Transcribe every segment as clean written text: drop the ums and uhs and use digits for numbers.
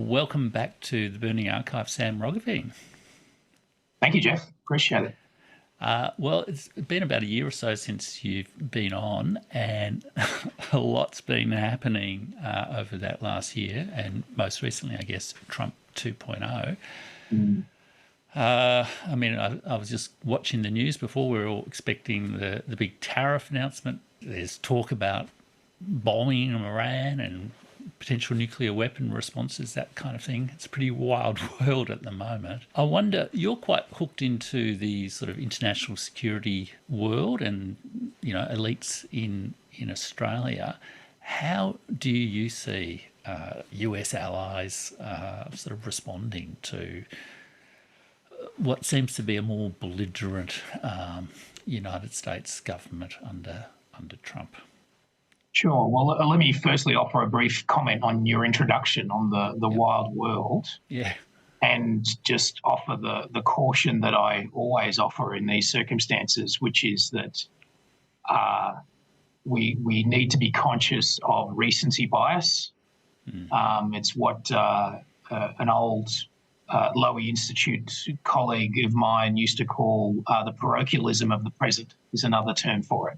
welcome back to the Burning Archive, Sam Roggeveen. Thank you, Jeff. Appreciate it. Well, it's been about a year or so since you've been on, and a lot's been happening over that last year, and most recently, I guess, Trump 2.0. I was just watching the news before. We were all expecting the big tariff announcement. There's talk about bombing Iran and potential nuclear weapon responses, that kind of thing. It's a pretty wild world at the moment. I wonder, you're quite hooked into the sort of international security world and, elites in Australia. How do you see US allies sort of responding to what seems to be a more belligerent United States government under Trump? Sure. Well, let me firstly offer a brief comment on your introduction on the wild world. Yeah. And just offer the caution that I always offer in these circumstances, which is that we need to be conscious of recency bias. It's what an old Lowy Institute colleague of mine used to call the parochialism of the present, is another term for it,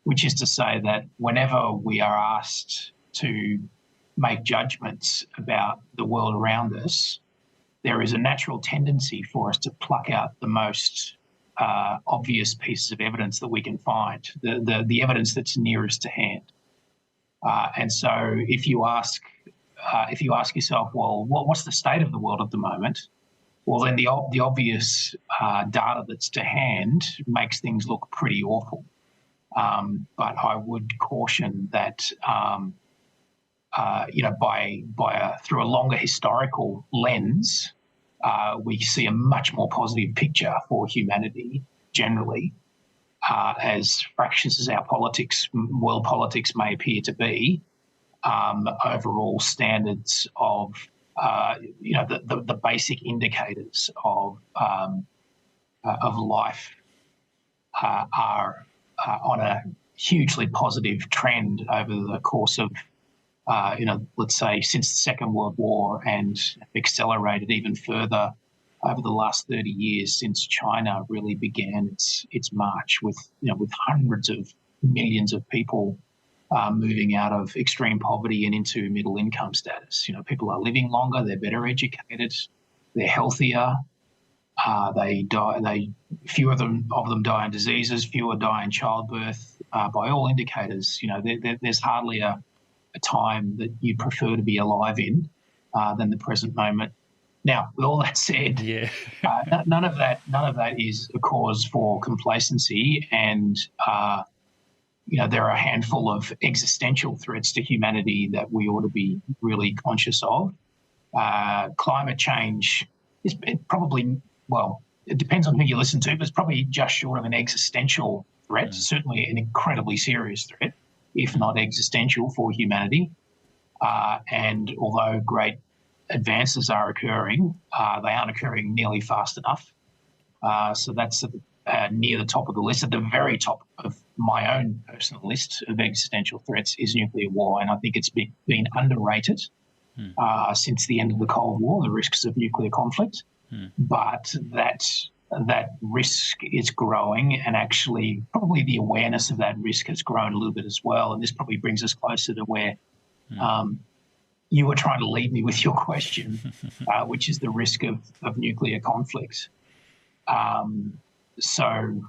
which is to say that whenever we are asked to make judgments about the world around us, there is a natural tendency for us to pluck out the most obvious pieces of evidence that we can find, the evidence that's nearest to hand. And so if you ask yourself, well, what's the state of the world at the moment? Well, then the obvious data that's to hand makes things look pretty awful. But I would caution that, through a longer historical lens, we see a much more positive picture for humanity generally, as fractious as our world politics may appear to be. Overall standards of, the basic indicators of life are on a hugely positive trend over the course of, let's say since the Second World War, and accelerated even further over the last 30 years since China really began its march with hundreds of millions of people moving out of extreme poverty and into middle income status. People are living longer, they're better educated, they're healthier. They die. Fewer of them die in diseases. Fewer die in childbirth. By all indicators, there's hardly a time that you'd prefer to be alive in than the present moment. Now, with all that said, none of that is a cause for complacency, and there are a handful of existential threats to humanity that we ought to be really conscious of. Climate change is probably, well, it depends on who you listen to, but it's probably just short of an existential threat, certainly an incredibly serious threat, if not existential, for humanity. And although great advances are occurring, they aren't occurring nearly fast enough. So that's near the top of the list. At the very top of my own personal list of existential threats is nuclear war, and I think it's been underrated since the end of the Cold War, the risks of nuclear conflict. But that risk is growing, and actually probably the awareness of that risk has grown a little bit as well. And this probably brings us closer to where you were trying to lead me with your question, which is the risk of nuclear conflict. The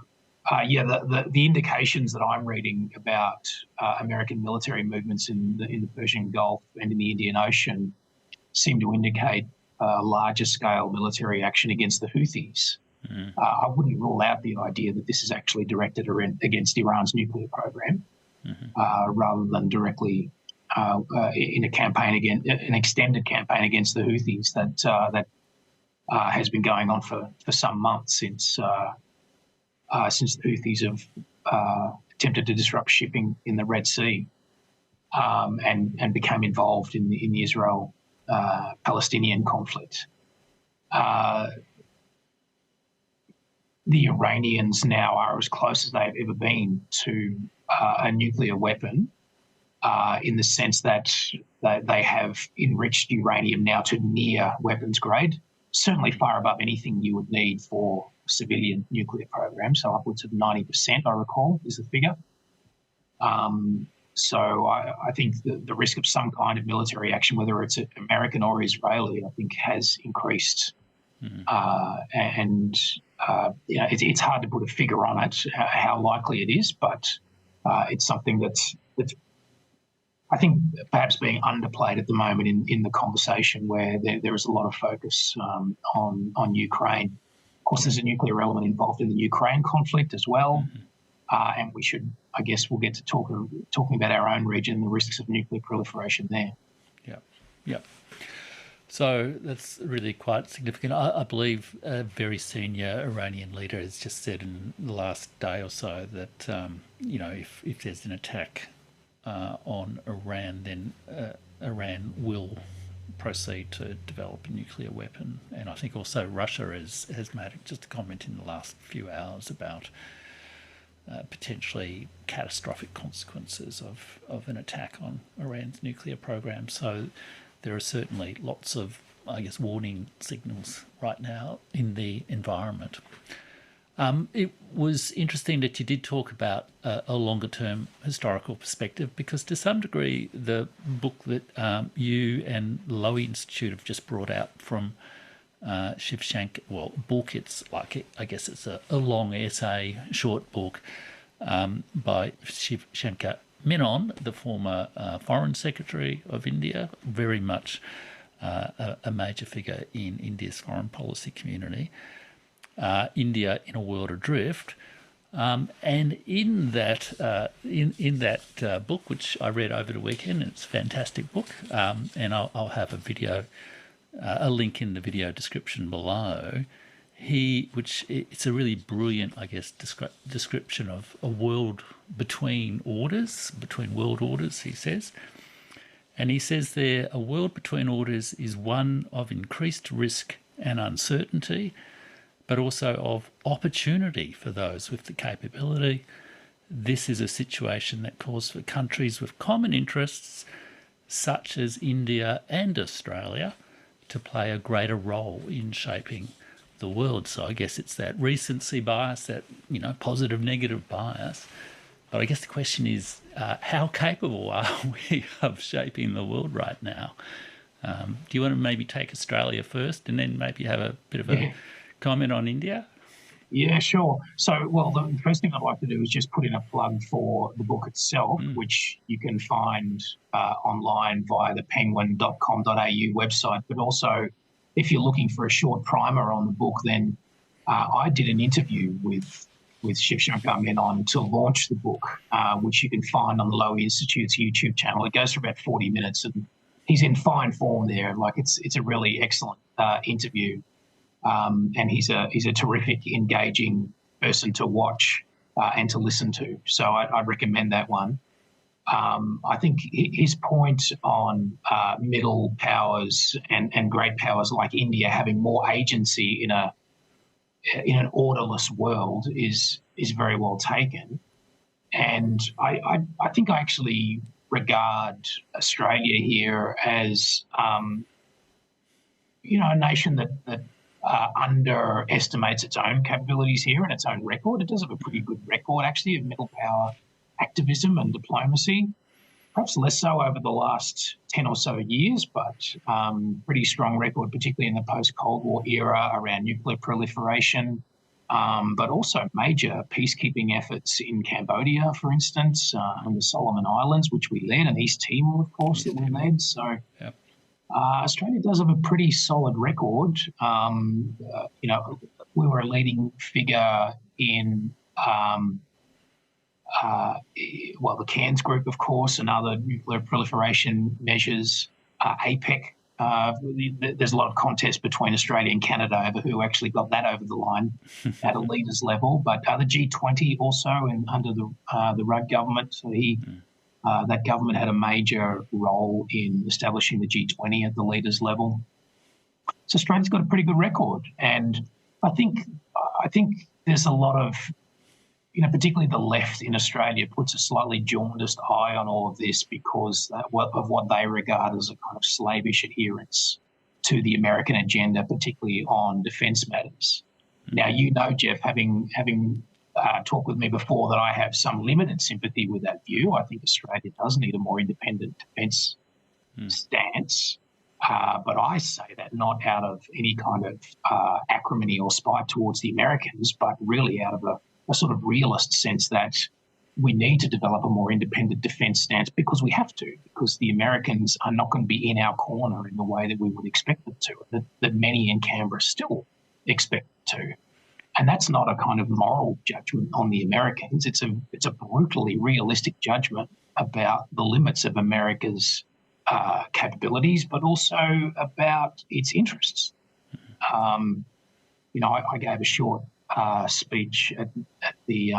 indications that I'm reading about American military movements in the Persian Gulf and in the Indian Ocean seem to indicate larger scale military action against the Houthis. I wouldn't rule out the idea that this is actually directed against Iran's nuclear program, rather than directly in a campaign against an extended campaign against the Houthis that has been going on for some months since the Houthis have attempted to disrupt shipping in the Red Sea, and became involved in the Israel-Palestinian conflict. The Iranians now are as close as they've ever been to a nuclear weapon, in the sense that they have enriched uranium now to near weapons grade, certainly far above anything you would need for civilian nuclear programs. So upwards of 90%, I recall, is the figure. So I think the risk of some kind of military action, whether it's American or Israeli, I think has increased. It's hard to put a figure on it, how likely it is, but it's something that's I think perhaps being underplayed at the moment in the conversation, where there is a lot of focus on Ukraine. Of course, there's a nuclear element involved in the Ukraine conflict as well. And we'll get to talking about our own region, the risks of nuclear proliferation there. Yeah. So that's really quite significant. I believe a very senior Iranian leader has just said in the last day or so that, if there's an attack on Iran, then Iran will proceed to develop a nuclear weapon. And I think also Russia has made just a comment in the last few hours about potentially catastrophic consequences of an attack on Iran's nuclear program. So there are certainly lots of, warning signals right now in the environment. It was interesting that you did talk about a longer-term historical perspective, because to some degree the book that you and Lowy Institute have just brought out from Shivshankar, book, it's like, it's a long essay, short book by Shivshankar Menon, the former Foreign Secretary of India, very much a major figure in India's foreign policy community. India in a World Adrift, and in that book, which I read over the weekend, it's a fantastic book, and I'll have a link in the video description below. It's a really brilliant, description of a world between world orders, he says. And he says there, a world between orders is one of increased risk and uncertainty, but also of opportunity for those with the capability. This is a situation that calls for countries with common interests, such as India and Australia, to play a greater role in shaping the world. So I guess it's that recency bias, that positive negative bias. But I guess the question is, how capable are we of shaping the world right now? Do you want to maybe take Australia first, and then maybe have a bit of a comment on India? Yeah, sure. So, the first thing I'd like to do is just put in a plug for the book itself, which you can find online via the penguin.com.au website. But also, if you're looking for a short primer on the book, then I did an interview with Shivshankar Menon to launch the book, which you can find on the Lowy Institute's YouTube channel. It goes for about 40 minutes, and he's in fine form there. It's a really excellent interview. And he's a terrific, engaging person to watch and to listen to. So I recommend that one. I think his point on middle powers and great powers like India having more agency in an orderless world is very well taken. And I think I actually regard Australia here as a nation that underestimates its own capabilities here and its own record. It does have a pretty good record, actually, of middle power activism and diplomacy. Perhaps less so over the last 10 or so years, but pretty strong record, particularly in the post-Cold War era around nuclear proliferation, but also major peacekeeping efforts in Cambodia, for instance, and the Solomon Islands, which we led, and East Timor, of course, that we led. So. Yep. Australia does have a pretty solid record. We were a leading figure in, the Cairns Group, of course, and other nuclear proliferation measures. APEC, there's a lot of contest between Australia and Canada over who actually got that over the line at a leaders level. But the G20 also, under the Rudd government, so that government had a major role in establishing the G20 at the leaders level. So Australia's got a pretty good record, and I think there's a lot of particularly the left in Australia puts a slightly jaundiced eye on all of this because of what they regard as a kind of slavish adherence to the American agenda, particularly on defence matters. Now, Jeff, having talked with me before, that I have some limited sympathy with that view. I think Australia does need a more independent defence stance. But I say that not out of any kind of acrimony or spite towards the Americans, but really out of a sort of realist sense that we need to develop a more independent defence stance because we have to, because the Americans are not going to be in our corner in the way that we would expect them to, that many in Canberra still expect them to. And that's not a kind of moral judgment on the Americans. It's a brutally realistic judgment about the limits of America's capabilities, but also about its interests. I gave a short speech at the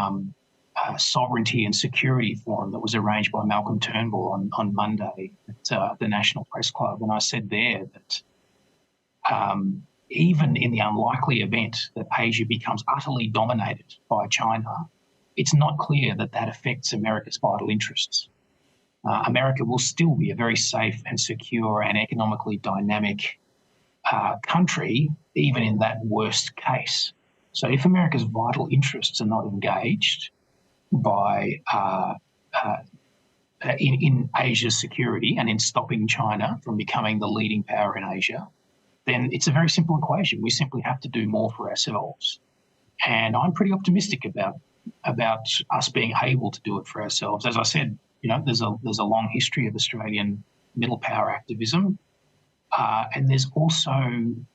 Sovereignty and Security Forum that was arranged by Malcolm Turnbull on Monday at the National Press Club, and I said there that even in the unlikely event that Asia becomes utterly dominated by China, it's not clear that affects America's vital interests. America will still be a very safe and secure and economically dynamic country, even in that worst case. So if America's vital interests are not engaged by in Asia's security and in stopping China from becoming the leading power in Asia, then it's a very simple equation. We simply have to do more for ourselves. And I'm pretty optimistic about us being able to do it for ourselves. As I said, there's a long history of Australian middle power activism, and there's also,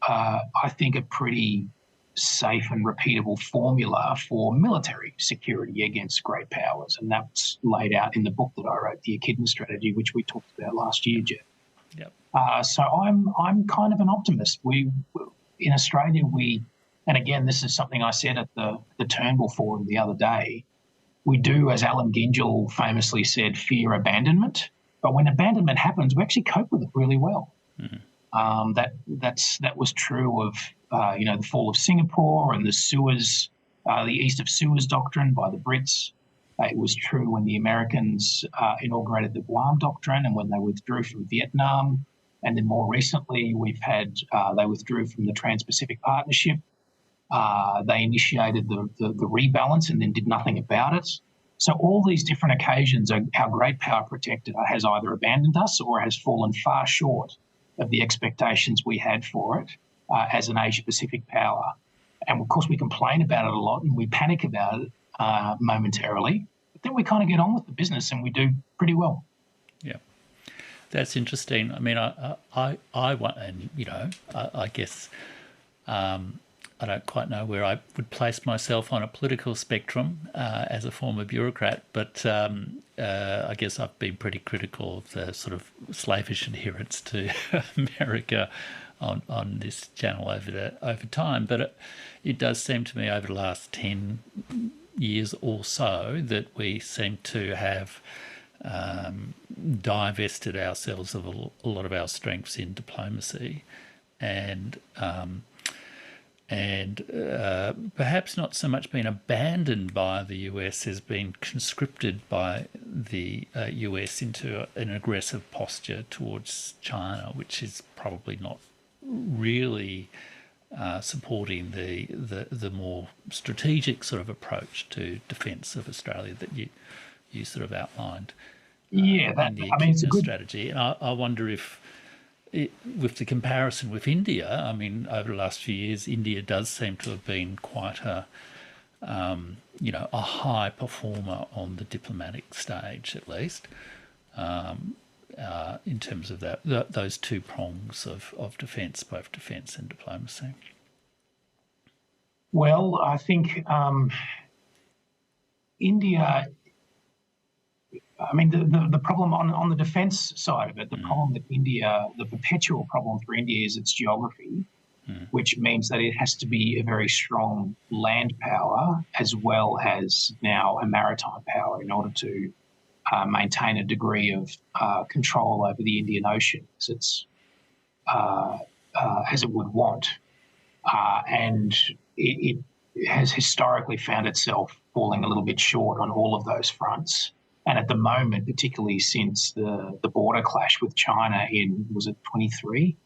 I think, a pretty safe and repeatable formula for military security against great powers, and that's laid out in the book that I wrote, The Echidna Strategy, which we talked about last year, Jeff. Yep. So I'm kind of an optimist. We in Australia, and again, this is something I said at the Turnbull Forum the other day. We do, as Alan Gingell famously said, fear abandonment. But when abandonment happens, we actually cope with it really well. Mm-hmm. That was true of the fall of Singapore and the East of Suez doctrine by the Brits. It was true when the Americans inaugurated the Guam doctrine and when they withdrew from Vietnam. And then more recently, we've had they withdrew from the Trans-Pacific Partnership. They initiated the rebalance and then did nothing about it. So all these different occasions, our great power protector has either abandoned us or has fallen far short of the expectations we had for it as an Asia-Pacific power. And of course, we complain about it a lot and we panic about it momentarily, but then we kind of get on with the business and we do pretty well. Yeah. That's interesting. I mean, I want, and I guess I don't quite know where I would place myself on a political spectrum as a former bureaucrat, but I guess I've been pretty critical of the sort of slavish adherence to America on this channel over time. But it does seem to me over the last 10 years or so that we seem to have divested ourselves of a lot of our strengths in diplomacy, and perhaps not so much been abandoned by the US as been conscripted by the US into an aggressive posture towards China, which is probably not really supporting the more strategic sort of approach to defence of Australia that you sort of outlined. Yeah, it's a good strategy. And I wonder if, with the comparison with India, I mean, over the last few years, India does seem to have been quite a high performer on the diplomatic stage, at least, in terms of those two prongs of defence, both defence and diplomacy. Well, I think India. I mean, the problem on the defence side of it, the problem that the perpetual problem for India is its geography, which means that it has to be a very strong land power as well as now a maritime power in order to maintain a degree of control over the Indian Ocean as it would want. And it has historically found itself falling a little bit short on all of those fronts. And at the moment, particularly since the border clash with China in, was it 23?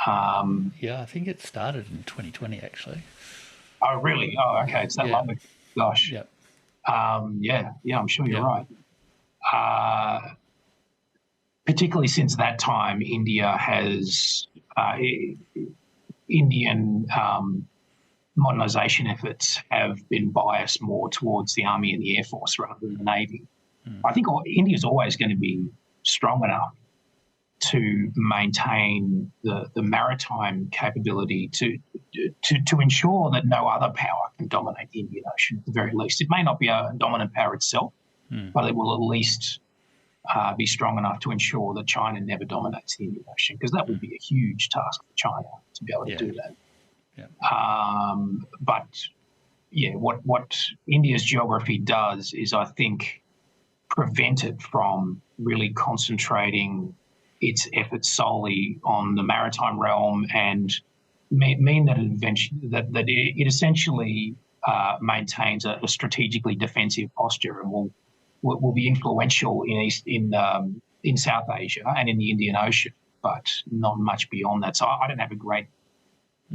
Yeah, I think it started in 2020, actually. Oh, really? Oh, okay. It's that Yeah. long ago. Gosh. Yep. Yeah, I'm sure you're Yeah. right. Particularly since that time, India has Indian modernisation efforts have been biased more towards the Army and the Air Force rather than the Navy. I think India is always going to be strong enough to maintain the maritime capability to ensure that no other power can dominate the Indian Ocean at the very least. It may not be a dominant power itself, but it will at least be strong enough to ensure that China never dominates the Indian Ocean, because that would be a huge task for China to be able to do that. Yeah. But yeah, what India's geography does is, I think, prevent it from really concentrating its efforts solely on the maritime realm, and mean that it essentially maintains a strategically defensive posture and will be influential in South Asia and in the Indian Ocean, but not much beyond that. So I don't have a great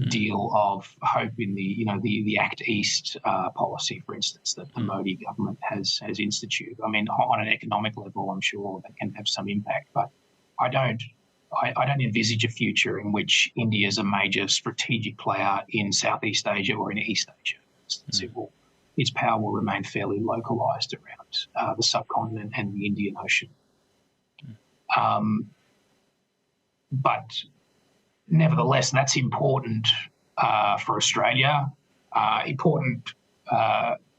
deal of hope in the Act East policy, for instance, that the Modi government has instituted. I mean, on an economic level, I'm sure that can have some impact, but I don't envisage a future in which India is a major strategic player in Southeast Asia or in East Asia. Its power will remain fairly localised around the subcontinent and the Indian Ocean. But nevertheless, that's important for Australia, important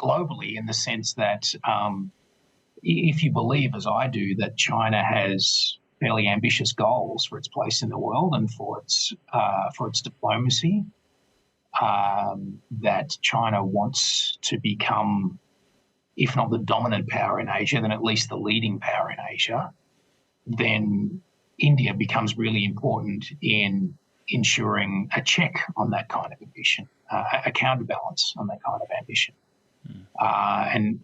globally, in the sense that if you believe, as I do, that China has fairly ambitious goals for its place in the world and for its diplomacy, that China wants to become, if not the dominant power in Asia, then at least the leading power in Asia, then India becomes really important in ensuring a check on that kind of ambition, a counterbalance on that kind of ambition. And,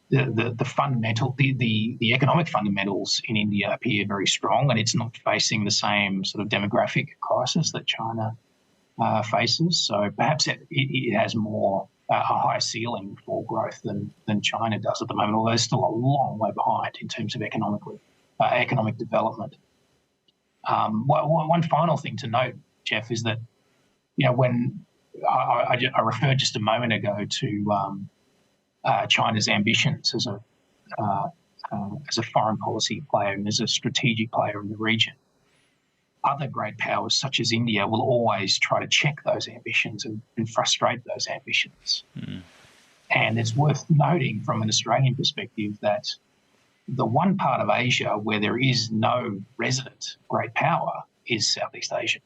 the economic fundamentals in India appear very strong, and it's not facing the same sort of demographic crisis that China faces. So perhaps it has more a higher ceiling for growth than China does at the moment, although it's still a long way behind in terms of economic development. One final thing to note, Jeff, is that when I referred just a moment ago to China's ambitions as a foreign policy player and as a strategic player in the region, other great powers such as India will always try to check those ambitions and frustrate those ambitions. And it's worth noting from an Australian perspective that the one part of Asia where there is no resident great power is Southeast Asia.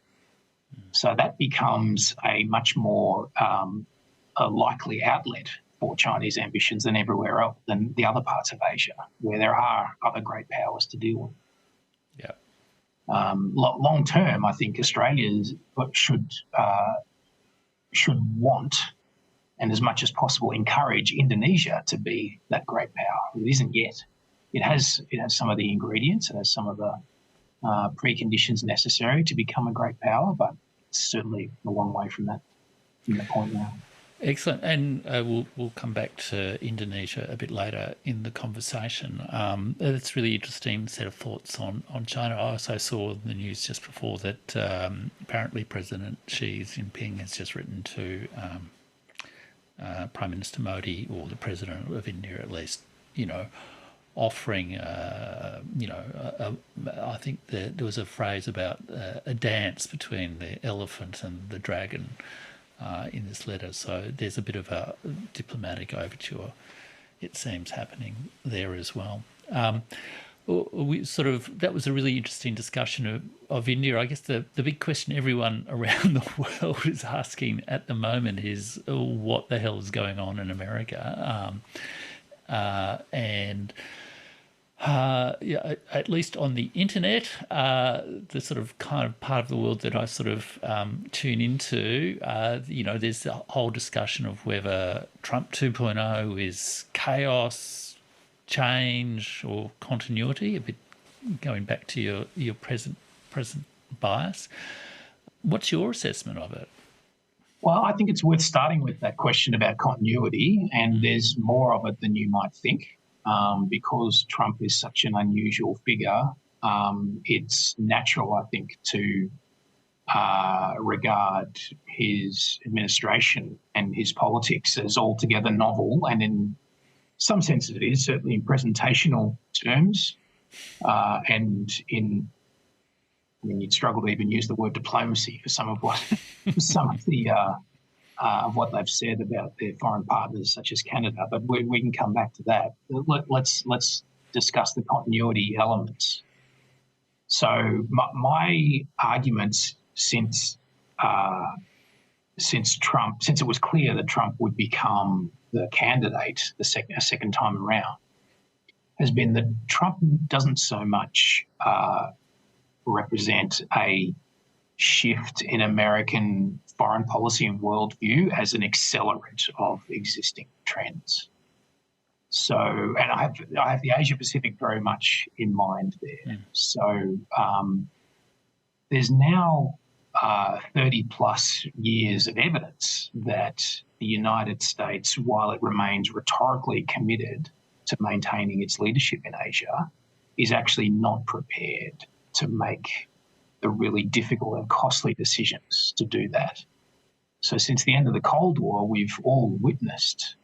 So that becomes a much more a likely outlet for Chinese ambitions than everywhere else, than the other parts of Asia, where there are other great powers to deal with. Yeah. Long term, I think Australia should want, and as much as possible encourage, Indonesia to be that great power. It isn't yet. It has some of the ingredients, it has some of the preconditions necessary to become a great power, but it's certainly a long way from that point now. Excellent, and we'll come back to Indonesia a bit later in the conversation. It's really interesting set of thoughts on China. I also saw the news just before that apparently President Xi Jinping has just written to Prime Minister Modi, or the President of India at least, offering, I think there was a phrase about a dance between the elephant and the dragon in this letter. So there's a bit of a diplomatic overture, it seems, happening there as well. That was a really interesting discussion of India. I guess the big question everyone around the world is asking at the moment is what the hell is going on in America? And Yeah, at least on the internet, the sort of kind of part of the world that I sort of tune into, there's a whole discussion of whether Trump 2.0 is chaos, change, or continuity. A bit going back to your present bias. What's your assessment of it? Well, I think it's worth starting with that question about continuity, and there's more of it than you might think. Because Trump is such an unusual figure, it's natural, I think, to regard his administration and his politics as altogether novel, and in some sense it is, certainly in presentational terms, and you'd struggle to even use the word diplomacy for some of what of what they've said about their foreign partners, such as Canada. But we can come back to that. Let's discuss the continuity elements. So my arguments since it was clear that Trump would become the candidate a second time around, has been that Trump doesn't so much represent a shift in American foreign policy and worldview as an accelerant of existing trends. So, and I have the Asia Pacific very much in mind there. So there's now 30 plus years of evidence that the United States, while it remains rhetorically committed to maintaining its leadership in Asia, is actually not prepared to make the really difficult and costly decisions to do that. So since the end of the Cold War, we've all witnessed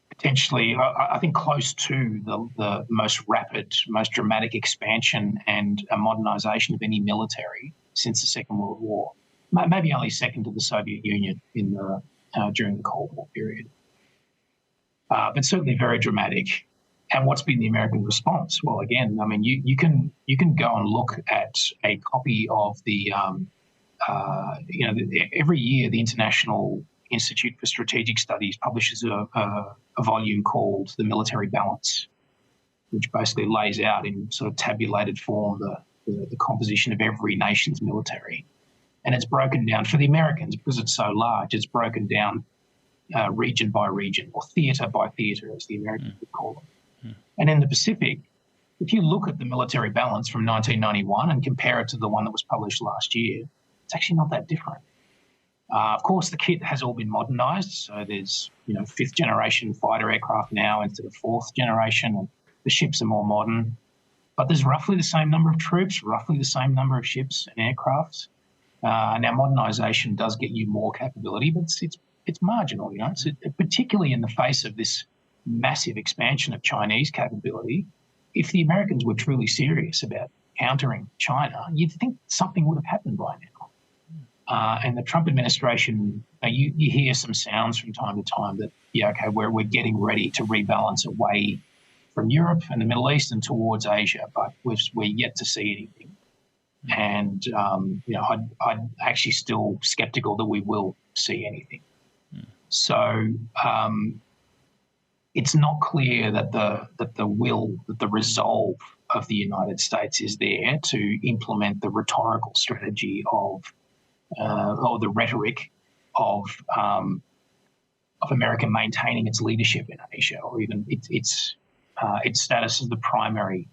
potentially, I think, close to the most rapid, most dramatic expansion and modernisation of any military since the Second World War. Maybe only second to the Soviet Union during the Cold War period. But certainly very dramatic. And what's been the American response? Well, again, I mean, you can go and look at a copy of the, every year the International Institute for Strategic Studies publishes a volume called The Military Balance, which basically lays out in sort of tabulated form the composition of every nation's military. And it's broken down for the Americans, because it's so large, it's broken down region by region, or theatre by theatre, as the Americans would call them. And in the Pacific, if you look at the military balance from 1991 and compare it to the one that was published last year, it's actually not that different. Of course, the kit has all been modernised, so there's fifth generation fighter aircraft now instead of fourth generation, and the ships are more modern. But there's roughly the same number of troops, roughly the same number of ships and aircraft. Now, modernisation does get you more capability, but it's marginal, It's particularly in the face of this massive expansion of Chinese capability. If the Americans were truly serious about countering China, you'd think something would have happened by now. And the Trump administration, you hear some sounds from time to time that, we're getting ready to rebalance away from Europe and the Middle East and towards Asia, but we're yet to see anything. And, I'm actually still sceptical that we will see anything. So it's not clear that the resolve of the United States is there to implement the rhetorical strategy or the rhetoric of America maintaining its leadership in Asia, or even its status as the primary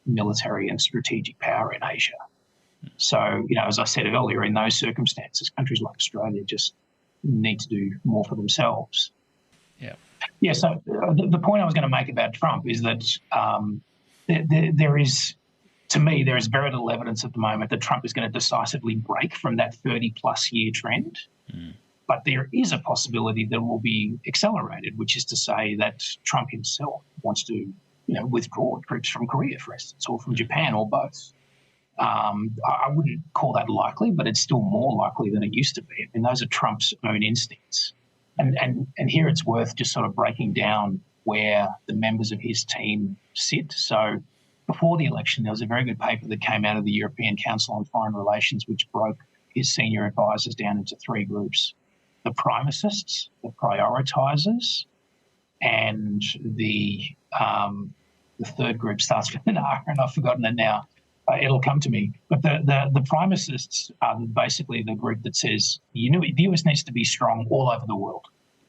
military and strategic power in Asia. So, as I said earlier, in those circumstances, countries like Australia just need to do more for themselves. Yeah, so the point I was going to make about Trump is that there is very little evidence at the moment that Trump is going to decisively break from that 30-plus year trend. But there is a possibility that it will be accelerated, which is to say that Trump himself wants to withdraw troops from Korea, for instance, or from Japan, or both. I wouldn't call that likely, but it's still more likely than it used to be. I mean, those are Trump's own instincts. And here it's worth just sort of breaking down where the members of his team sit. So before the election, there was a very good paper that came out of the European Council on Foreign Relations, which broke his senior advisors down into three groups: the primacists, the prioritisers, and the third group starts with an R, and I've forgotten it now. It'll come to me. But the primicists are basically the group that says the US needs to be strong all over the world,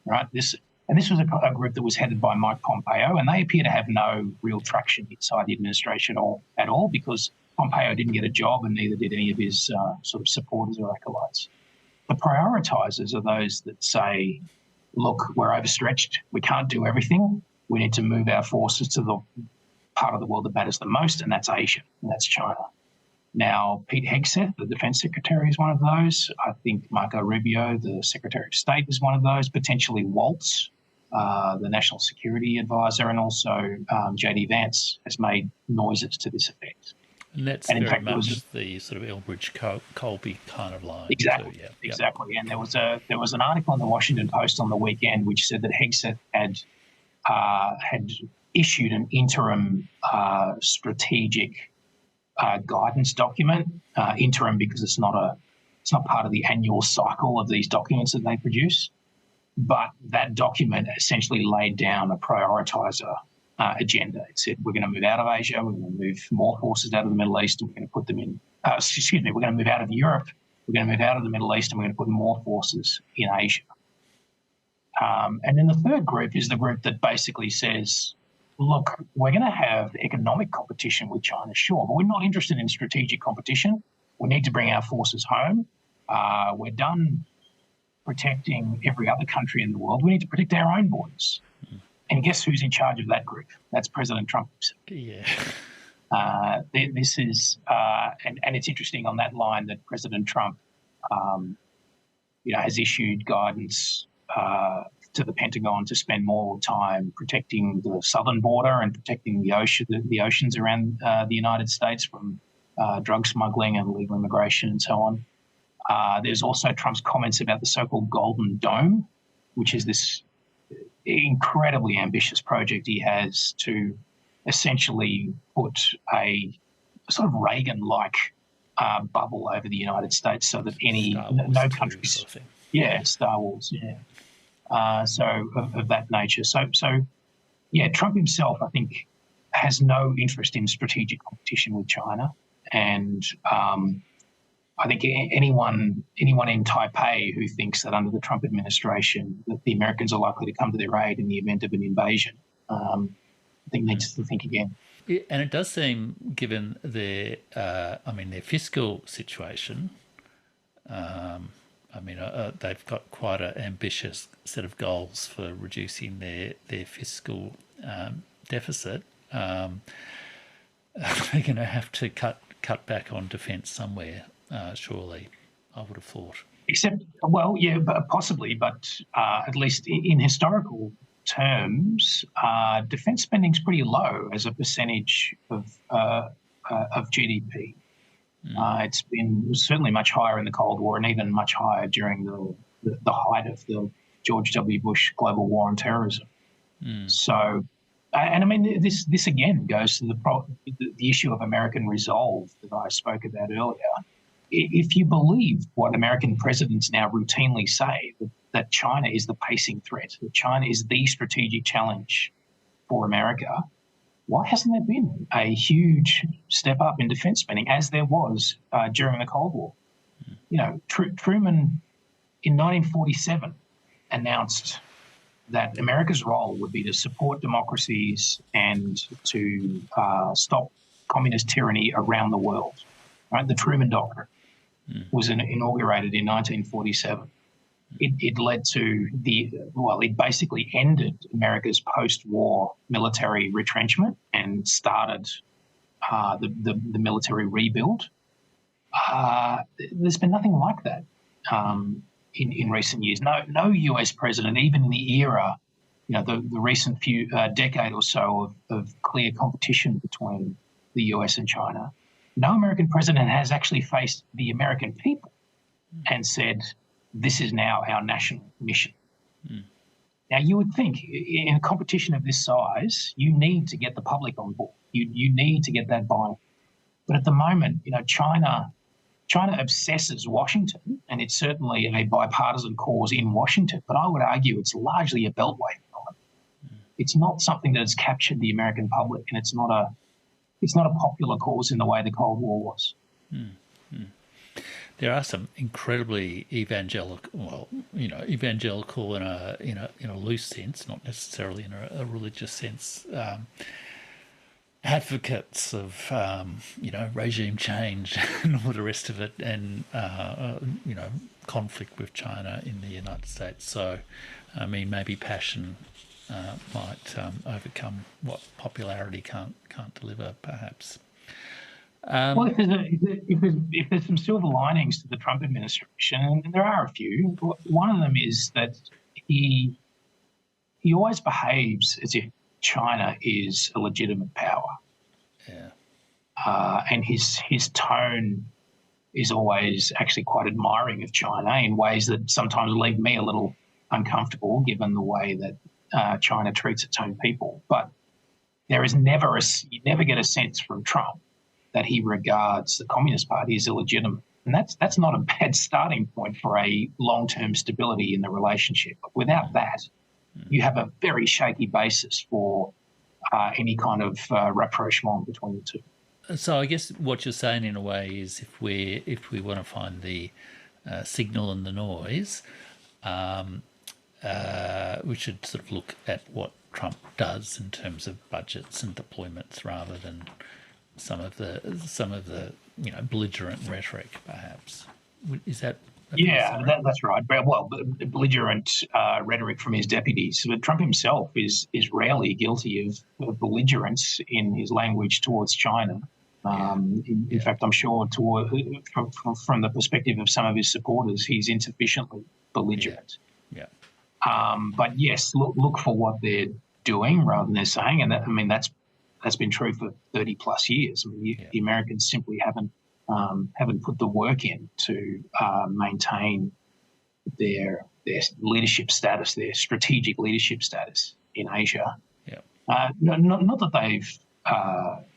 right? This was a group that was headed by Mike Pompeo, and they appear to have no real traction inside the administration at all because Pompeo didn't get a job and neither did any of his sort of supporters or acolytes. The prioritizers are those that say, look, we're overstretched. We can't do everything. We need to move our forces to the part of the world that matters the most, and that's Asia, and that's China. Now, Pete Hegseth, the Defense Secretary, is one of those. I think Marco Rubio, the Secretary of State, is one of those. Potentially Waltz, the National Security Advisor, and also J.D. Vance has made noises to this effect. And that's very much the sort of Elbridge-Colby kind of line. Exactly, too, yeah. Exactly. And there was an article in the Washington Post on the weekend which said that Hegseth had issued an interim strategic guidance document. Interim because it's not part of the annual cycle of these documents that they produce. But that document essentially laid down a prioritizer agenda. It said we're going to move out of Asia, we're going to move more forces out of the Middle East, and we're going to put them in. We're going to move out of Europe, we're going to move out of the Middle East, and we're going to put more forces in Asia. And then the third group is the group that basically says, look, we're going to have economic competition with China, sure, but we're not interested in strategic competition. We need to bring our forces home. We're done protecting every other country in the world. We need to protect our own borders. And guess who's in charge of that group? That's President Trump himself. Yeah. This is, and it's interesting on that line that President Trump, has issued guidance to the Pentagon to spend more time protecting the southern border and protecting the oceans around the United States from drug smuggling and illegal immigration and so on. There's also Trump's comments about the so-called Golden Dome, which is this incredibly ambitious project he has to essentially put a sort of Reagan-like bubble over the United States so that no countries... Sort of thing. Yeah, Star Wars, yeah. So of that nature. So Trump himself, I think, has no interest in strategic competition with China. And I think anyone in Taipei who thinks that under the Trump administration that the Americans are likely to come to their aid in the event of an invasion, I think needs to think again. Yeah, and it does seem, given their fiscal situation, they've got quite an ambitious set of goals for reducing their fiscal deficit. They're going to have to cut back on defence somewhere. Surely, I would have thought. Possibly, but at least in historical terms, defence spending is pretty low as a percentage of GDP. It was certainly much higher in the Cold War and even much higher during the height of the George W. Bush global war on terrorism. So, and I mean, this again goes to the issue of American resolve that I spoke about earlier. If you believe what American presidents now routinely say, that China is the pacing threat, that China is the strategic challenge for America, why hasn't there been a huge step up in defence spending as there was during the Cold War? Truman in 1947 announced that America's role would be to support democracies and to stop communist tyranny around the world. Right? The Truman Doctrine was inaugurated in 1947. It led to it basically ended America's post-war military retrenchment and started the military rebuild. There's been nothing like that in recent years. No US president, even in the era, the recent few decade or so of clear competition between the US and China, no American president has actually faced the American people and said, this is now our national mission. Now, you would think in a competition of this size, you need to get the public on board. You need to get that buy-in. But at the moment, China obsesses Washington, and it's certainly a bipartisan cause in Washington, but I would argue it's largely a beltway phenomenon. it's not something that has captured the American public, and it's not a popular cause in the way the Cold War was. There are some incredibly evangelical, evangelical in a loose sense, not necessarily in a religious sense, advocates of regime change and all the rest of it, and conflict with China in the United States. So, I mean, maybe passion might overcome what popularity can't deliver, perhaps. Well, if there's some silver linings to the Trump administration, and there are a few, one of them is that he always behaves as if China is a legitimate power. Yeah. And his tone is always actually quite admiring of China in ways that sometimes leave me a little uncomfortable, given the way that China treats its own people. But there is never you never get a sense from Trump that he regards the Communist Party as illegitimate. And that's not a bad starting point for a long-term stability in the relationship. But without that, you have a very shaky basis for any kind of rapprochement between the two. So I guess what you're saying in a way is if we want to find the signal and the noise, we should sort of look at what Trump does in terms of budgets and deployments rather than some of the belligerent rhetoric, perhaps. Is that? Yeah, that's right. Well, belligerent rhetoric from his deputies. But Trump himself is rarely guilty of belligerence in his language towards China. In fact, I'm sure from the perspective of some of his supporters, he's insufficiently belligerent. Yeah. But yes, look for what they're doing rather than they're saying, and that's been true for 30 plus years. I mean, the Americans simply haven't put the work in to maintain their leadership status, their strategic leadership status in Asia. Yeah. Not that they've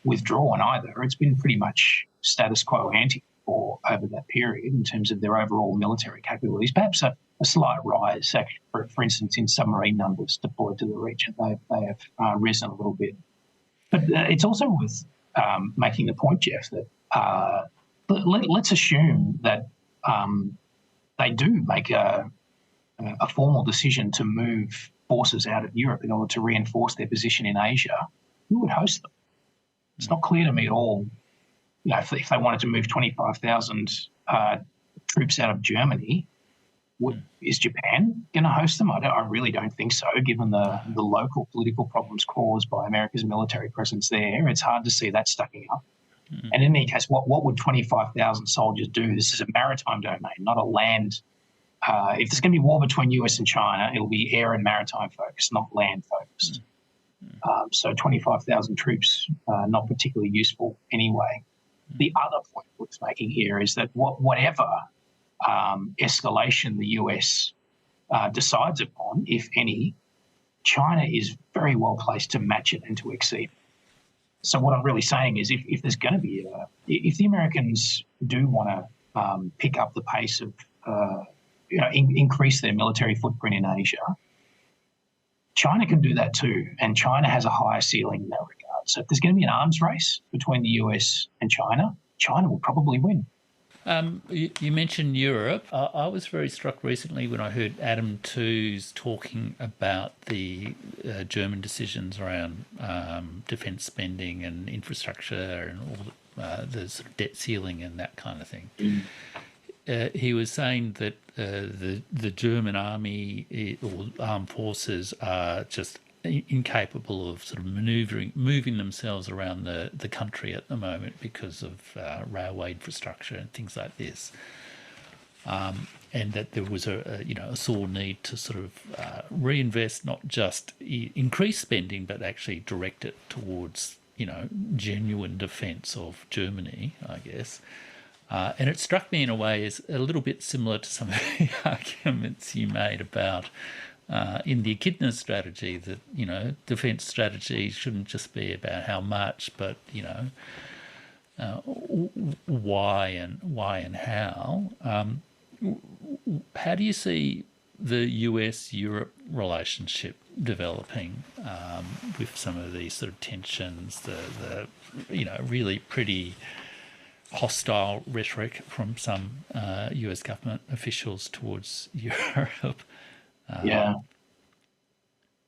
withdrawn either. It's been pretty much status quo ante over that period in terms of their overall military capabilities. Perhaps a slight rise, for instance, in submarine numbers deployed to the region. They have risen a little bit. But it's also worth making the point, Jeff, that let's assume that they do make a formal decision to move forces out of Europe in order to reinforce their position in Asia. Who would host them? It's not clear to me at all. If they wanted to move 25,000 troops out of Germany, is Japan going to host them? I really don't think so, given the local political problems caused by America's military presence there. It's hard to see that stacking up. And in any case, what would 25,000 soldiers do? This is a maritime domain, not a land. If there's going to be war between US and China, it'll be air and maritime focused, not land focused. So 25,000 troops, not particularly useful anyway. The other point worth making here is that whatever escalation the US decides upon, if any, China is very well placed to match it and to exceed. So what I'm really saying is if there's going to be if the Americans do want to pick up the pace of, increase their military footprint in Asia, China can do that too. And China has a higher ceiling in that regard. So if there's going to be an arms race between the US and China, China will probably win. You mentioned Europe. I was very struck recently when I heard Adam Tooze talking about the German decisions around defence spending and infrastructure and all the sort of debt ceiling and that kind of thing. He was saying that the German army or armed forces are just incapable of sort of moving themselves around the country at the moment because of railway infrastructure and things like this, and that there was a sore need to sort of reinvest, not just increase spending, but actually direct it towards genuine defence of Germany, I guess. And it struck me in a way as a little bit similar to some of the arguments you made about in the Echidna strategy that, defence strategy shouldn't just be about how much, but, why and how. How do you see the US-Europe relationship developing with some of these sort of tensions, the really pretty hostile rhetoric from some US government officials towards Europe.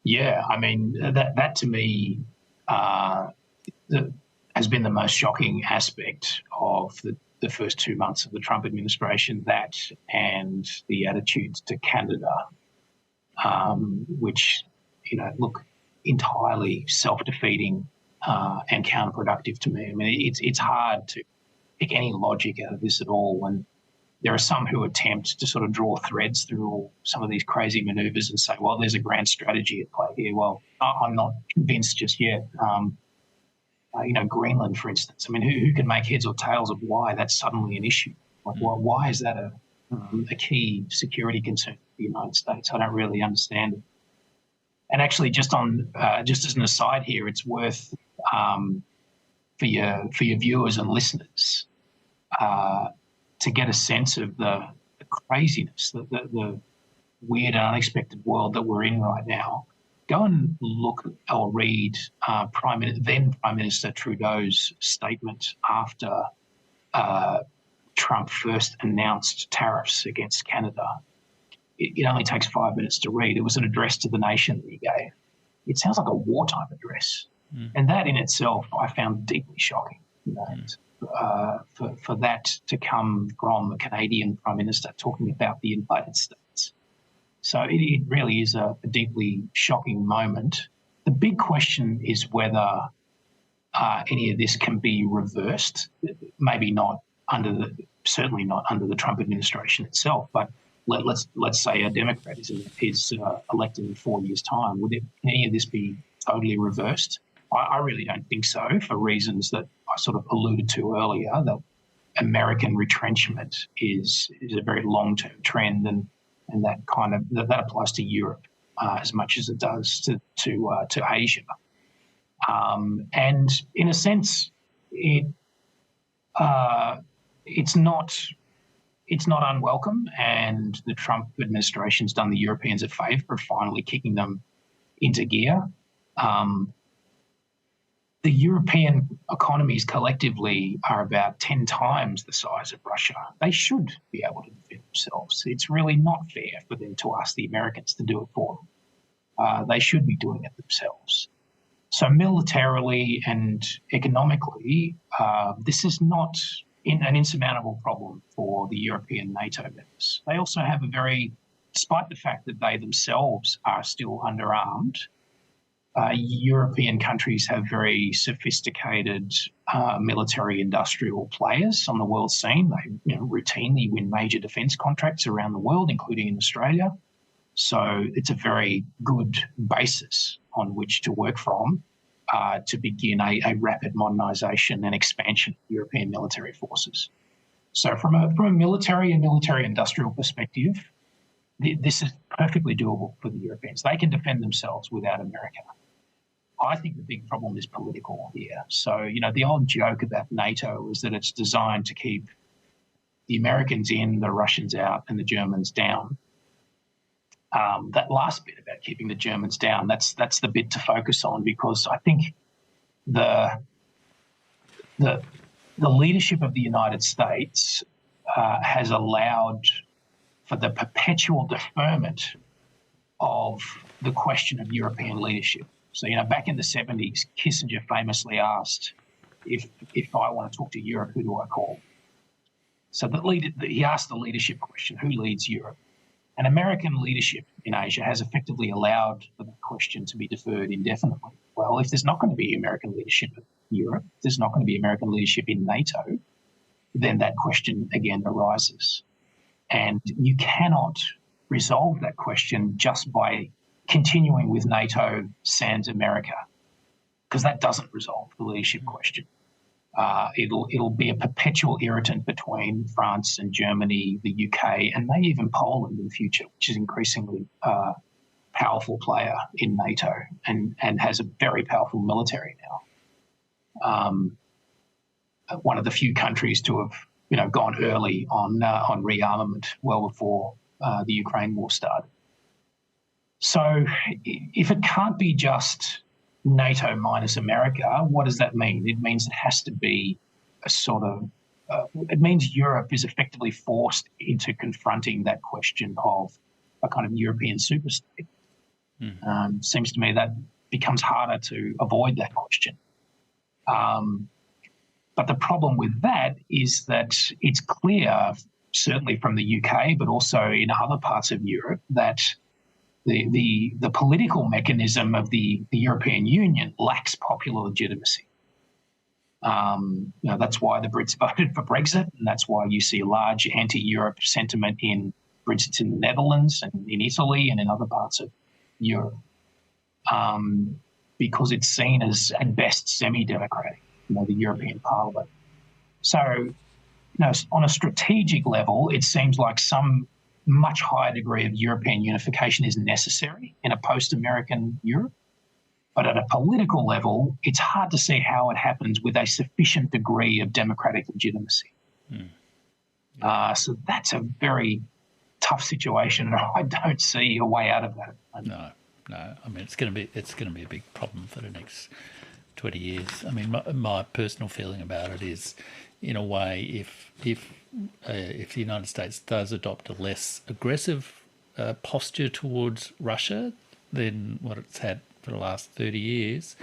Yeah. I mean, that to me has been the most shocking aspect of the first 2 months of the Trump administration, that and the attitudes to Canada, which, look entirely self-defeating and counterproductive to me. I mean, it's hard to pick any logic out of this at all when there are some who attempt to sort of draw threads through some of these crazy maneuvers and say, well, there's a grand strategy at play here. Well, I'm not convinced just yet. Greenland, for instance. I mean, who can make heads or tails of why that's suddenly an issue? Like, why is that a key security concern for the United States? I don't really understand it. And actually, just as an aside here, it's worth for your viewers and listeners to get a sense of the craziness, the weird and unexpected world that we're in right now. Go and look or read then Prime Minister Trudeau's statement after Trump first announced tariffs against Canada. It only takes 5 minutes to read. It was an address to the nation that he gave. It sounds like a wartime address. And that in itself I found deeply shocking. For that to come from a Canadian Prime Minister talking about the United States. So it really is a deeply shocking moment. The big question is whether any of this can be reversed. Maybe certainly not under the Trump administration itself, but let's say a Democrat is elected in 4 years' time. Would any of this be totally reversed? I really don't think so, for reasons that I sort of alluded to earlier, that American retrenchment is a very long-term trend, and that applies to Europe as much as it does to Asia. And in a sense, it's not unwelcome, and the Trump administration's done the Europeans a favour of finally kicking them into gear. The European economies collectively are about 10 times the size of Russia. They should be able to defend themselves. It's really not fair for them to ask the Americans to do it for them. They should be doing it themselves. So militarily and economically, this is not an insurmountable problem for the European NATO members. They also have despite the fact that they themselves are still underarmed, European countries have very sophisticated military industrial players on the world scene. They routinely win major defence contracts around the world, including in Australia. So it's a very good basis on which to work from to begin a rapid modernisation and expansion of European military forces. So from a military and military industrial perspective, this is perfectly doable for the Europeans. They can defend themselves without America. I think the big problem is political here. So, the old joke about NATO is that it's designed to keep the Americans in, the Russians out, and the Germans down. That last bit about keeping the Germans down, that's the bit to focus on, because I think the leadership of the United States has allowed for the perpetual deferment of the question of European leadership. So, back in the 70s, Kissinger famously asked, if I want to talk to Europe, who do I call? So he asked the leadership question, who leads Europe? And American leadership in Asia has effectively allowed for the question to be deferred indefinitely. Well, if there's not going to be American leadership in Europe, if there's not going to be American leadership in NATO, then that question again arises. And you cannot resolve that question just by continuing with NATO sans America, because that doesn't resolve the leadership question. It'll be a perpetual irritant between France and Germany, the UK, and maybe even Poland in the future, which is increasingly powerful player in NATO and has a very powerful military now. One of the few countries to have gone early on rearmament well before the Ukraine war started. So if it can't be just NATO minus America, what does that mean? It means it has to be a sort of, it means Europe is effectively forced into confronting that question of a kind of European superstate. Seems to me that becomes harder to avoid that question. But the problem with that is that it's clear, certainly from the UK, but also in other parts of Europe, that the political mechanism of the European Union lacks popular legitimacy. That's why the Brits voted for Brexit, and that's why you see a large anti-Europe sentiment in, for instance, in the Netherlands and in Italy and in other parts of Europe, because it's seen as, at best, semi-democratic, the European Parliament. So, on a strategic level, it seems like some much higher degree of European unification is necessary in a post-American Europe. But at a political level, it's hard to see how it happens with a sufficient degree of democratic legitimacy. So that's a very tough situation, and I don't see a way out of that. No. I mean, it's going to be a big problem for the next 20 years. I mean, my personal feeling about it is, in a way, if the United States does adopt a less aggressive posture towards Russia than what it's had for the last 30 years,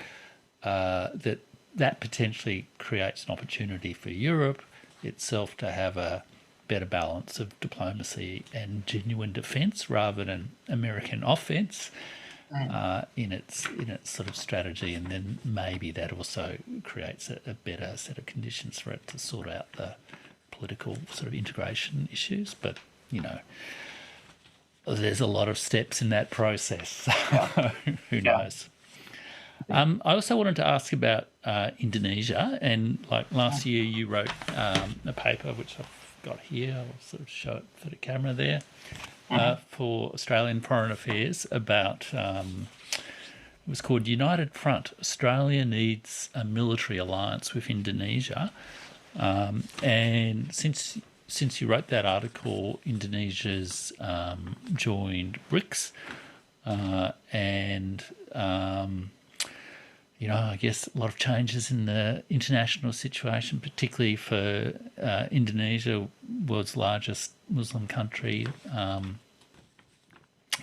that potentially creates an opportunity for Europe itself to have a better balance of diplomacy and genuine defence rather than American offence in its sort of strategy, and then maybe that also creates a better set of conditions for it to sort out the political sort of integration issues. But there's a lot of steps in that process, so who knows. I also wanted to ask about Indonesia, and like last year you wrote a paper which I've got here. I'll sort of show it for the camera there. For Australian Foreign Affairs about, it was called United Front, Australia Needs a Military Alliance with Indonesia. And since you wrote that article, Indonesia's joined BRICS, and I guess a lot of changes in the international situation, particularly for Indonesia, world's largest Muslim country,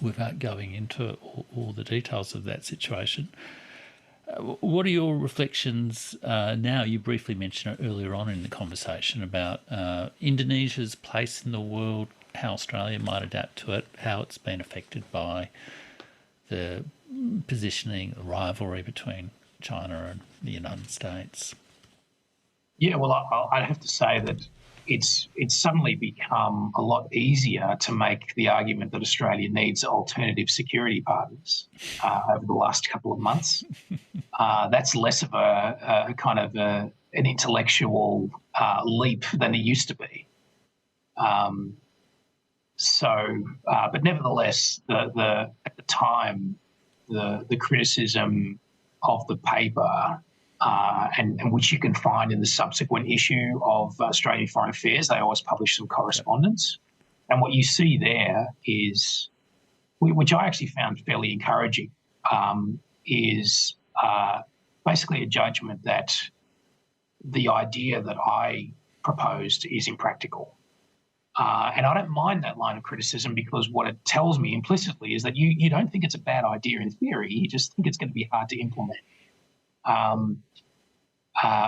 without going into all the details of that situation. What are your reflections now? You briefly mentioned it earlier on in the conversation about Indonesia's place in the world, how Australia might adapt to it, how it's been affected by the positioning, the rivalry between China and the United States. Yeah, well, I have to say that it's suddenly become a lot easier to make the argument that Australia needs alternative security partners over the last couple of months. That's less of a kind of an intellectual leap than it used to be. But nevertheless, at the time, the criticism of the paper, and which you can find in the subsequent issue of Australian Foreign Affairs. They always publish some correspondence. And what you see there is, which I actually found fairly encouraging, is basically a judgment that the idea that I proposed is impractical. And I don't mind that line of criticism, because what it tells me implicitly is that you don't think it's a bad idea in theory, you just think it's going to be hard to implement.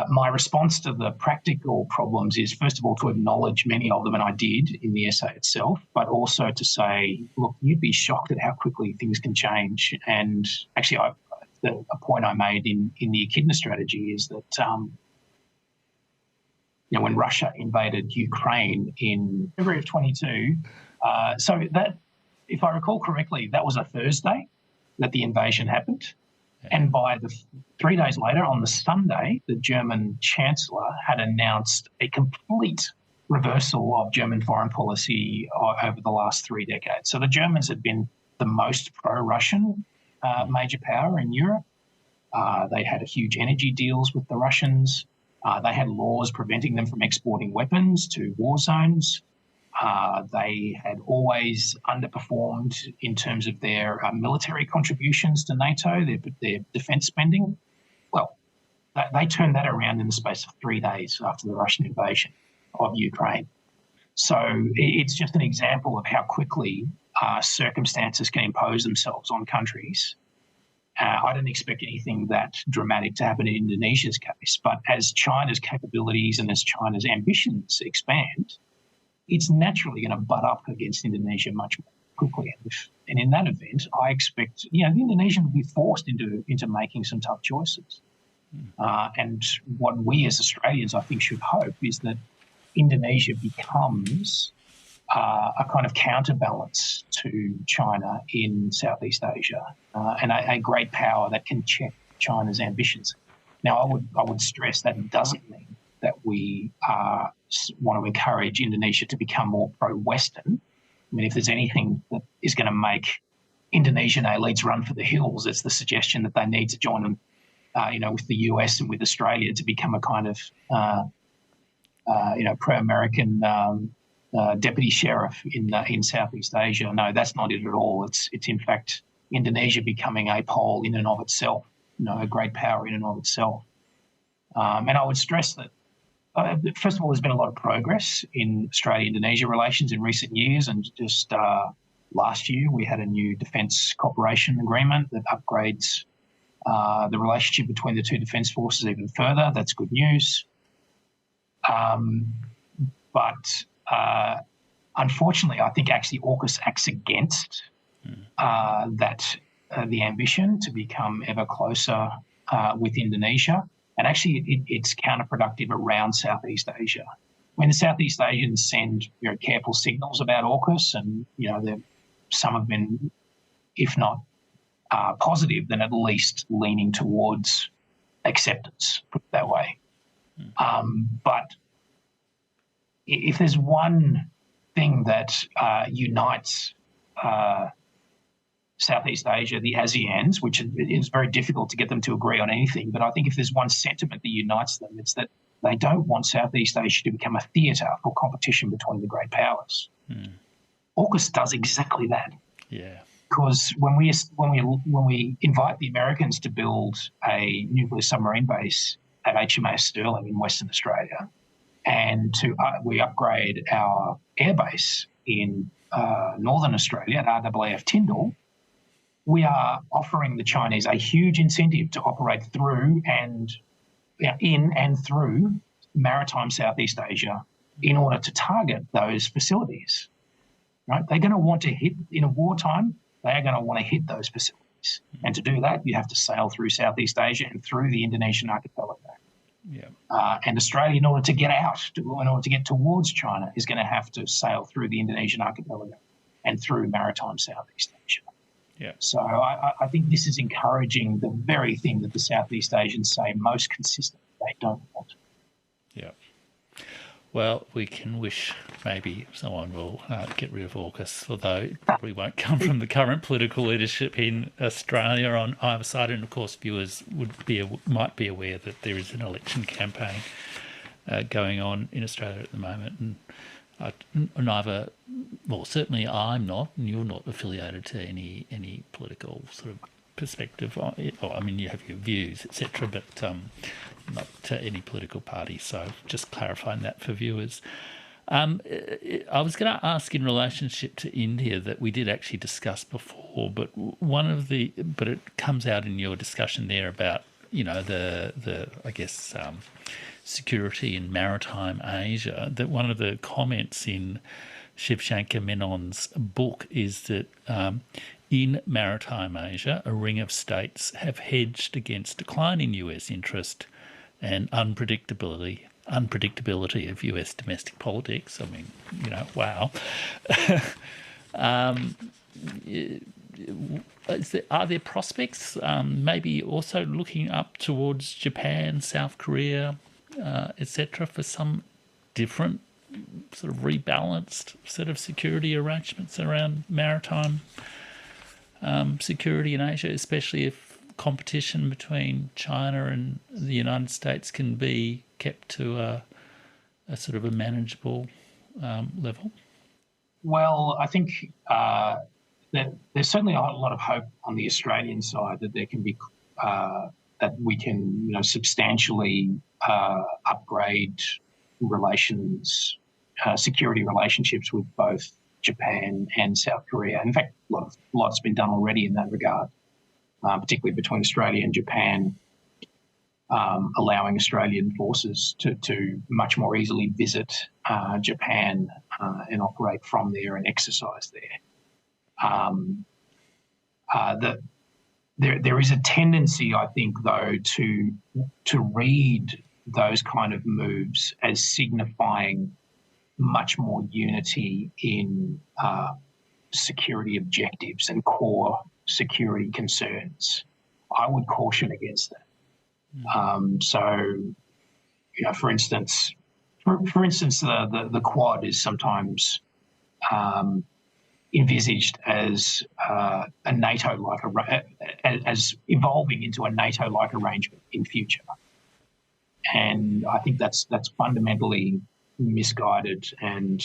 My response to the practical problems is, first of all, to acknowledge many of them, and I did in the essay itself, but also to say, look, you'd be shocked at how quickly things can change. And actually, a point I made in the Echidna strategy is that when Russia invaded Ukraine in February of 22, so that, if I recall correctly, that was a Thursday that the invasion happened. And by 3 days later, on the Sunday, the German Chancellor had announced a complete reversal of German foreign policy over the last 3 decades. So the Germans had been the most pro-Russian major power in Europe. They had huge energy deals with the Russians. They had laws preventing them from exporting weapons to war zones. They had always underperformed in terms of their military contributions to NATO, their defence spending. Well, they turned that around in the space of 3 days after the Russian invasion of Ukraine. So it's just an example of how quickly circumstances can impose themselves on countries. I don't expect anything that dramatic to happen in Indonesia's case, but as China's capabilities and as China's ambitions expand, it's naturally going to butt up against Indonesia much more quickly. And in that event, I expect, the Indonesian will be forced into making some tough choices. And what we as Australians, I think, should hope is that Indonesia becomes a kind of counterbalance to China in Southeast Asia, and a great power that can check China's ambitions. Now, I would stress that doesn't mean that we want to encourage Indonesia to become more pro-Western. I mean, if there's anything that is going to make Indonesian elites run for the hills, it's the suggestion that they need to join them, with the US and with Australia to become a kind of, pro-American deputy sheriff in Southeast Asia. No, that's not it at all. It's in fact Indonesia becoming a pole in and of itself, a great power in and of itself. And I would stress that, first of all, there's been a lot of progress in Australia-Indonesia relations in recent years, and just last year we had a new defence cooperation agreement that upgrades the relationship between the two defence forces even further. That's good news. But unfortunately, I think actually AUKUS acts against the ambition to become ever closer with Indonesia. And actually, it's counterproductive around Southeast Asia. When the Southeast Asians send very careful signals about AUKUS, and some have been, if not positive, then at least leaning towards acceptance, put it that way. But if there's one thing that unites Southeast Asia, the ASEANs, which is very difficult to get them to agree on anything, but I think if there's one sentiment that unites them, it's that they don't want Southeast Asia to become a theatre for competition between the great powers. AUKUS does exactly that. Yeah. Because when we invite the Americans to build a nuclear submarine base at HMAS Stirling in Western Australia, and we upgrade our airbase in Northern Australia at RAAF Tyndall, we are offering the Chinese a huge incentive to operate through and in and through maritime Southeast Asia in order to target those facilities. Right? They're going to want to hit, in a wartime, they are going to want to hit those facilities. And to do that, you have to sail through Southeast Asia and through the Indonesian archipelago. Yeah. And Australia, in order to get towards China, is going to have to sail through the Indonesian archipelago and through maritime Southeast Asia. Yeah. So I think this is encouraging the very thing that the Southeast Asians say most consistently they don't want. Yeah. Well, we can wish maybe someone will get rid of AUKUS, although it probably won't come from the current political leadership in Australia on either side. And of course, viewers might be aware that there is an election campaign going on in Australia at the moment, and certainly I'm not, and you're not affiliated to any political sort of perspective. I mean, you have your views, etc., but not to any political party. So just clarifying that for viewers. I was going to ask in relationship to India that we did actually discuss before, but it comes out in your discussion there about the I guess security in maritime Asia. That one of the comments in Shivshankar Menon's book is that in maritime Asia, a ring of states have hedged against declining US interest and unpredictability of US domestic politics. I mean, wow. Are there prospects, maybe also looking up towards Japan, South Korea, etc., for some different sort of rebalanced set of security arrangements around maritime security in Asia, especially if competition between China and the United States can be kept to a sort of a manageable level? Well, I think that there's certainly a lot of hope on the Australian side that there can be that we can, substantially upgrade relations, security relationships with both Japan and South Korea. In fact, lots been done already in that regard, particularly between Australia and Japan, allowing Australian forces to much more easily visit Japan and operate from there and exercise there. There is a tendency, I think, though, to read those kind of moves as signifying much more unity in security objectives and core security concerns. I would caution against that. For instance, the Quad is sometimes envisaged as a NATO-like, as evolving into a NATO-like arrangement in future, and I think that's fundamentally misguided and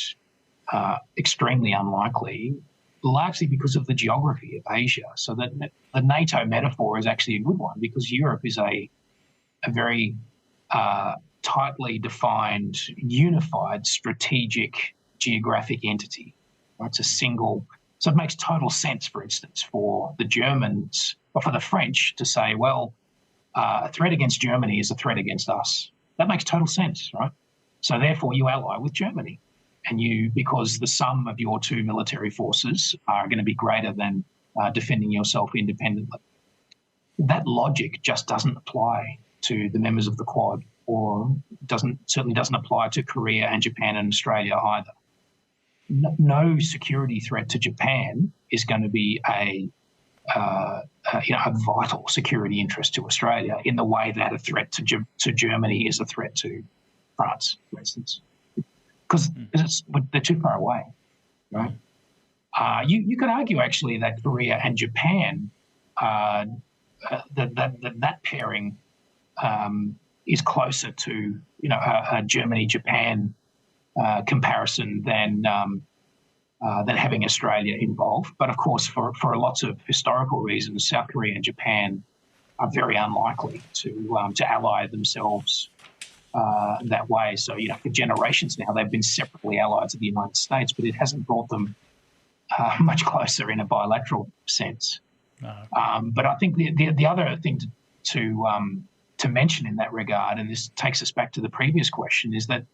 extremely unlikely, largely because of the geography of Asia. So that the NATO metaphor is actually a good one, because Europe is a very tightly defined, unified, strategic geographic entity. It's a single. So it makes total sense, for instance, for the Germans or for the French to say, well, a threat against Germany is a threat against us. That makes total sense, right? So therefore you ally with Germany, and because the sum of your two military forces are going to be greater than defending yourself independently. That logic just doesn't apply to the members of the Quad, or certainly doesn't apply to Korea and Japan and Australia either. No security threat to Japan is going to be a vital security interest to Australia in the way that a threat to Germany is a threat to France, for instance, because they're too far away, right? You could argue actually that Korea and Japan, that pairing is closer to a Germany-Japan comparison than having Australia involved. But of course, for lots of historical reasons, South Korea and Japan are very unlikely to ally themselves that way. So for generations now, they've been separately allied to the United States, but it hasn't brought them much closer in a bilateral sense. No. But I think the other thing to mention in that regard, and this takes us back to the previous question, is that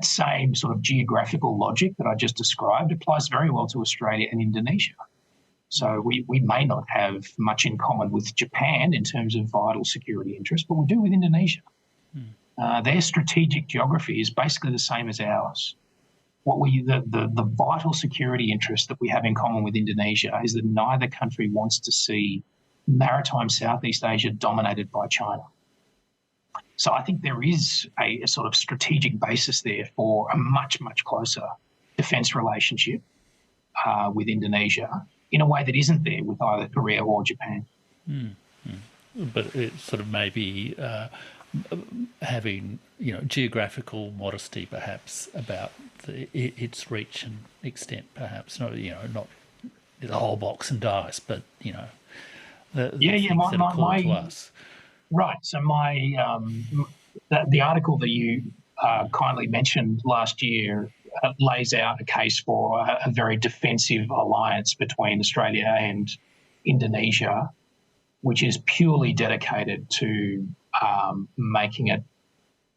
same sort of geographical logic that I just described applies very well to Australia and Indonesia. So we may not have much in common with Japan in terms of vital security interests, but we do with Indonesia. Their strategic geography is basically the same as ours. The vital security interest that we have in common with Indonesia is that neither country wants to see maritime Southeast Asia dominated by China. So I think there is a sort of strategic basis there for a much, much closer defence relationship with Indonesia in a way that isn't there with either Korea or Japan. But it sort of maybe having geographical modesty perhaps about its reach and extent, perhaps not the whole box and dice, but the things that are core to us. Right. So the article that you kindly mentioned last year lays out a case for a very defensive alliance between Australia and Indonesia, which is purely dedicated to making it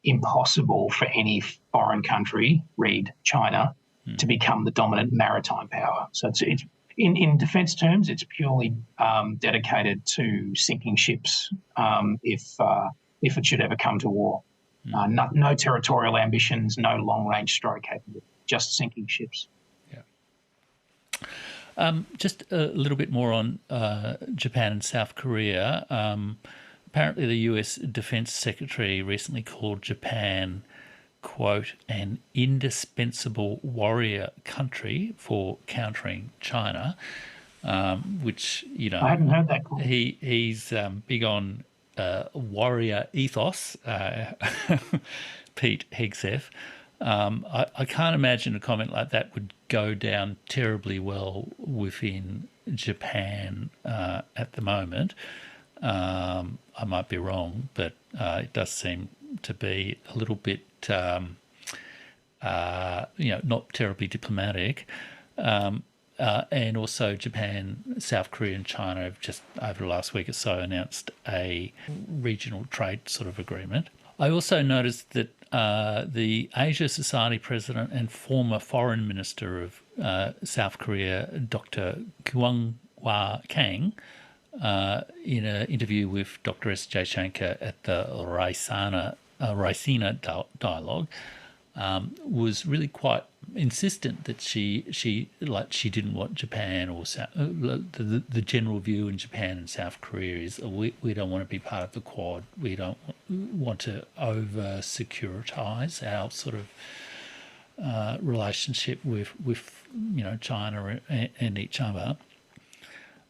impossible for any foreign country, read China, to become the dominant maritime power. So it's in defence terms, it's purely dedicated to sinking ships if it should ever come to war. No territorial ambitions, no long-range strike capability, just sinking ships. Yeah. Just a little bit more on Japan and South Korea. Apparently the US Defense Secretary recently called Japan, quote, an indispensable warrior country for countering China, which, I hadn't heard that call. He's big on warrior ethos, Pete Hegseth. I can't imagine a comment like that would go down terribly well within Japan at the moment. I might be wrong, but it does seem to be a little bit, not terribly diplomatic. And also Japan, South Korea and China have just over the last week or so announced a regional trade sort of agreement. I also noticed that the Asia Society president and former foreign minister of South Korea, Dr. Kwang-Hwa Kang, in an interview with Dr. S. Shivshankar at the Raisina dialogue, was really quite insistent that she didn't want Japan or the general view in Japan and South Korea is we don't want to be part of the Quad. We don't want to over securitize our sort of relationship with China and each other.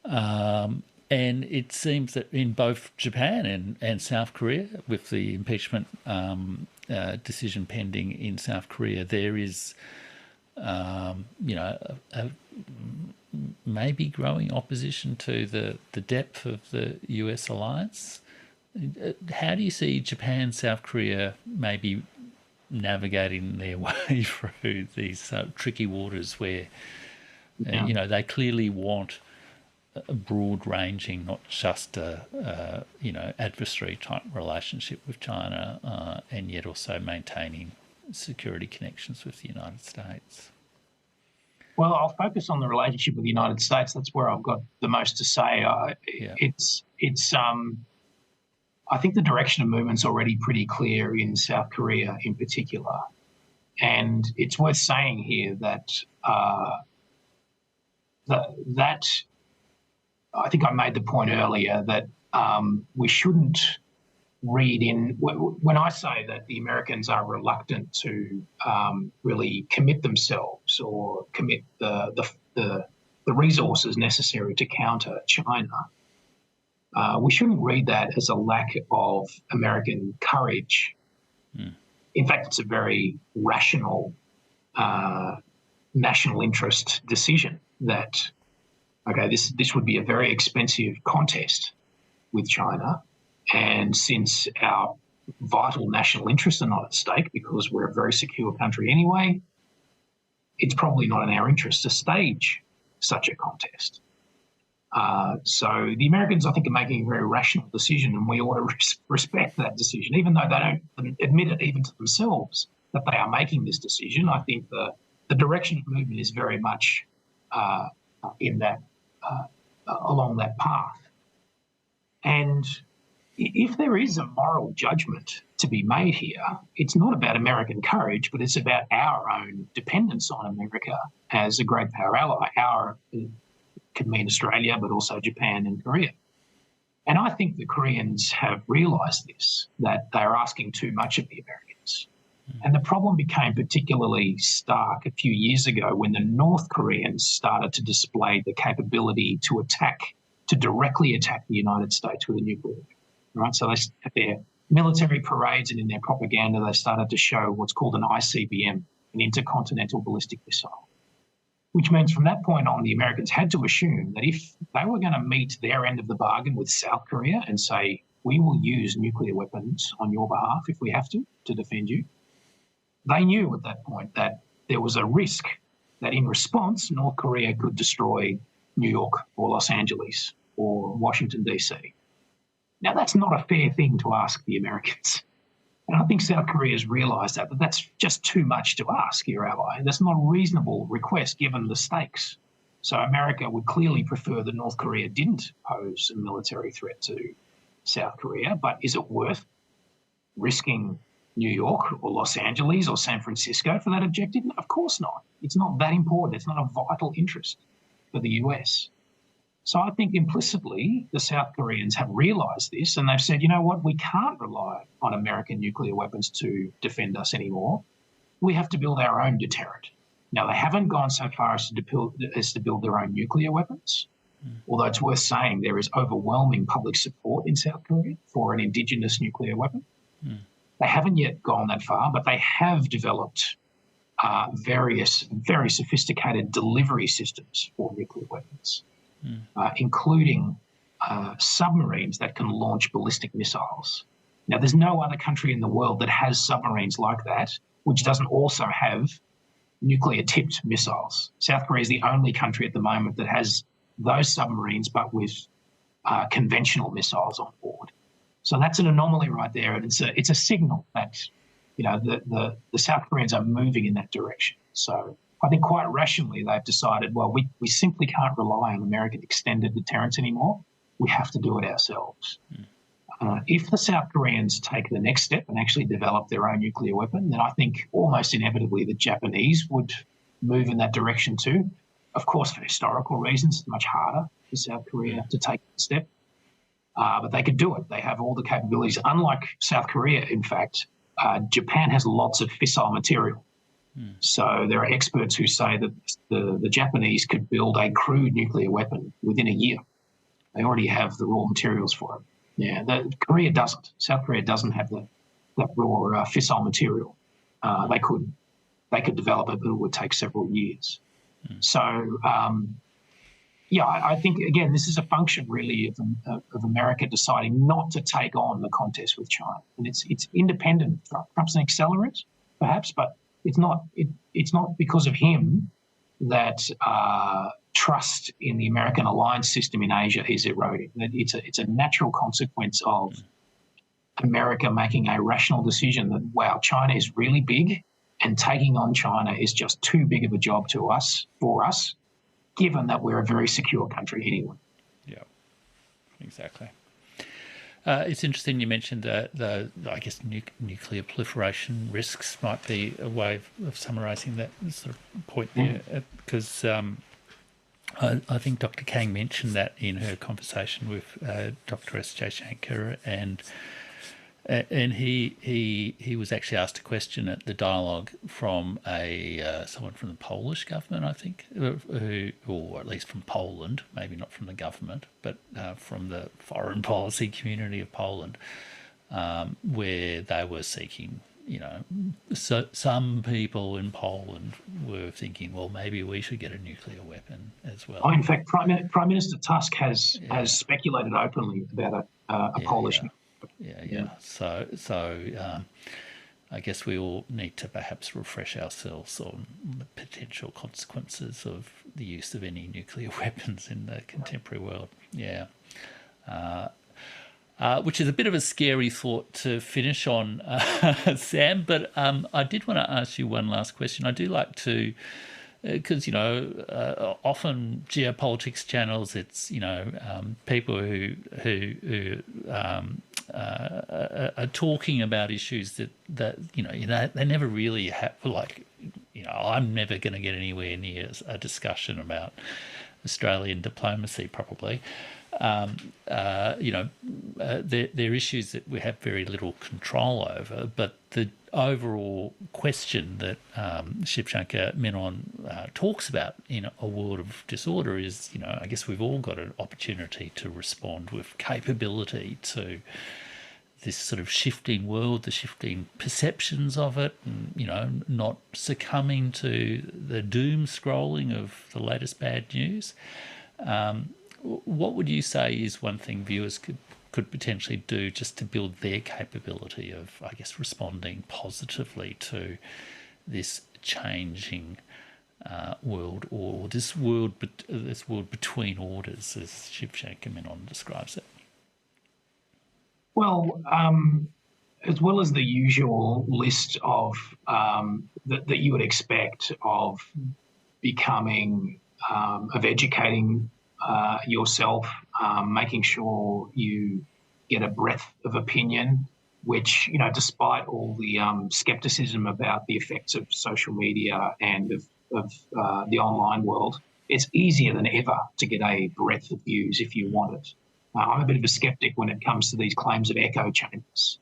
And it seems that in both Japan and South Korea, with the impeachment decision pending in South Korea, there is, a maybe growing opposition to the depth of the US alliance. How do you see Japan, South Korea maybe navigating their way through these tricky waters where, they clearly want a broad-ranging, not just a adversary type relationship with China, and yet also maintaining security connections with the United States? Well, I'll focus on the relationship with the United States. That's where I've got the most to say. It's I think the direction of movement's already pretty clear in South Korea in particular, and it's worth saying here that that I think I made the point earlier that we shouldn't read in, when I say that the Americans are reluctant to really commit themselves or commit the resources necessary to counter China, we shouldn't read that as a lack of American courage. In fact, it's a very rational national interest decision that, okay, this would be a very expensive contest with China, and since our vital national interests are not at stake because we're a very secure country anyway, it's probably not in our interest to stage such a contest. So the Americans, I think, are making a very rational decision, and we ought to respect that decision, even though they don't admit it even to themselves that they are making this decision. I think the direction of movement is very much in that along that path. And if there is a moral judgment to be made here, it's not about American courage, but it's about our own dependence on America as a great power ally. Our could mean Australia, but also Japan and Korea. And I think the Koreans have realised this, that they're asking too much of the Americans. And the problem became particularly stark a few years ago when the North Koreans started to display the capability to directly attack the United States with a nuclear weapon. Right? So they, at their military parades and in their propaganda, they started to show what's called an ICBM, an intercontinental ballistic missile, which means from that point on, the Americans had to assume that if they were going to meet their end of the bargain with South Korea and say, we will use nuclear weapons on your behalf if we have to defend you, they knew at that point that there was a risk that in response, North Korea could destroy New York or Los Angeles or Washington, D.C. Now, that's not a fair thing to ask the Americans. And I think South Korea has realised that that's just too much to ask your ally. That's not a reasonable request given the stakes. So America would clearly prefer that North Korea didn't pose a military threat to South Korea, but is it worth risking New York or Los Angeles or San Francisco for that objective? No, of course not. It's not that important. It's not a vital interest for the US. So I think implicitly the South Koreans have realised this and they've said, you know what, we can't rely on American nuclear weapons to defend us anymore. We have to build our own deterrent. Now, they haven't gone so far as to build their own nuclear weapons, although it's worth saying there is overwhelming public support in South Korea for an indigenous nuclear weapon. They haven't yet gone that far, but they have developed various very sophisticated delivery systems for nuclear weapons, including submarines that can launch ballistic missiles. Now, there's no other country in the world that has submarines like that, which doesn't also have nuclear-tipped missiles. South Korea is the only country at the moment that has those submarines, but with conventional missiles on board. So that's an anomaly right there, and it's a signal that the South Koreans are moving in that direction. So I think quite rationally they've decided, well, we simply can't rely on American extended deterrence anymore. We have to do it ourselves. If the South Koreans take the next step and actually develop their own nuclear weapon, then I think almost inevitably the Japanese would move in that direction too. Of course, for historical reasons, it's much harder for South Korea to take that step. But they could do it. They have all the capabilities. Unlike South Korea, in fact, Japan has lots of fissile material. So there are experts who say that the Japanese could build a crude nuclear weapon within a year. They already have the raw materials for it. Yeah, Korea doesn't. South Korea doesn't have that raw fissile material. They could develop it, but it would take several years. So, I think, again, this is a function really of America deciding not to take on the contest with China. And it's independent of Trump. Trump's an accelerant, perhaps, but it's not because of him that trust in the American alliance system in Asia is eroding. It's a natural consequence of America making a rational decision that, wow, China is really big, and taking on China is just too big of a job for us, given that we're a very secure country anyway. Yeah, exactly. It's interesting you mentioned the I guess nuclear proliferation risks might be a way of summarising that sort of point there, because I think Dr. Kang mentioned that in her conversation with Dr. S. Shivshankar, and he was actually asked a question at the dialogue from someone from the Polish government, I think, or at least from Poland, maybe not from the government, but from the foreign policy community of Poland, where they were seeking, so some people in Poland were thinking, well, maybe we should get a nuclear weapon as well. Oh, in fact, Prime Minister Tusk has speculated openly about a Polish. Yeah. So I guess we all need to perhaps refresh ourselves on the potential consequences of the use of any nuclear weapons in the contemporary world. Yeah. Which is a bit of a scary thought to finish on, Sam, but I did want to ask you one last question. I do like to, because, often geopolitics channels, it's, people who are talking about issues that they never really have, like, I'm never going to get anywhere near a discussion about Australian diplomacy, probably. They're issues that we have very little control over, but the overall question that Shivshankar Menon talks about in A World of Disorder is, I guess we've all got an opportunity to respond with capability to this sort of shifting world, the shifting perceptions of it, and, not succumbing to the doom scrolling of the latest bad news. What would you say is one thing viewers could potentially do just to build their capability of, I guess, responding positively to this changing world, or this world between orders, as Shivshankar Menon describes it? Well, as well as the usual list of that you would expect of becoming, of educating yourself, making sof you get a breadth of opinion, which, despite all the skepticism about the effects of social media and of the online world, it's easier than ever to get a breadth of views if you want it. I'm a bit of a skeptic when it comes to these claims of echo chambers.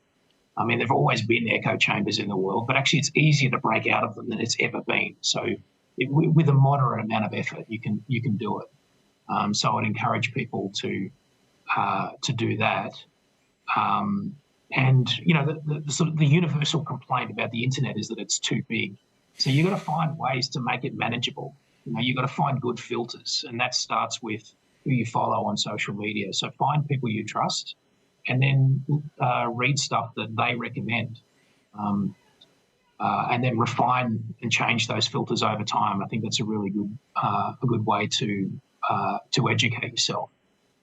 I mean, there have always been echo chambers in the world, but actually it's easier to break out of them than it's ever been. So with a moderate amount of effort, you can do it. So I'd encourage people to do that. And the sort of the universal complaint about the internet is that it's too big. So you've got to find ways to make it manageable. You've got to find good filters, and that starts with who you follow on social media. So find people you trust, and then read stuff that they recommend, and then refine and change those filters over time. I think that's a really good way to educate yourself.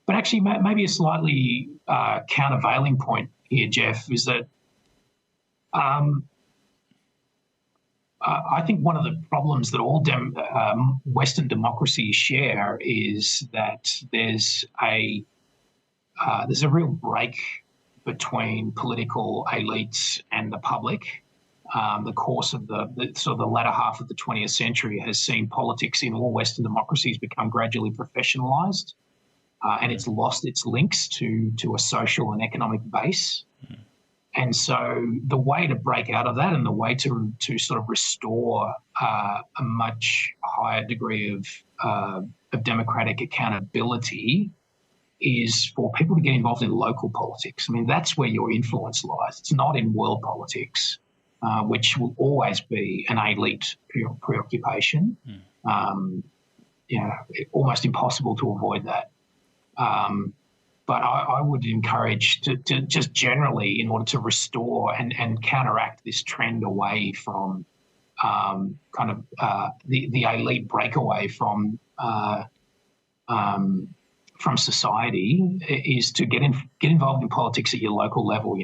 But actually, maybe a slightly countervailing point here, Jeff, is that I think one of the problems that all Western democracies share is that there's a real break between political elites and the public. The course of the sort of the latter half of the 20th century has seen politics in all Western democracies become gradually professionalised, and it's lost its links to a social and economic base. And so the way to break out of that, and the way to sort of restore a much higher degree of democratic accountability, is for people to get involved in local politics. I mean, that's where your influence lies. It's not in world politics, which will always be an elite preoccupation. Almost impossible to avoid that. But I would encourage to just generally, in order to restore and counteract this trend away from the elite breakaway from society, is to get involved in politics at your local level.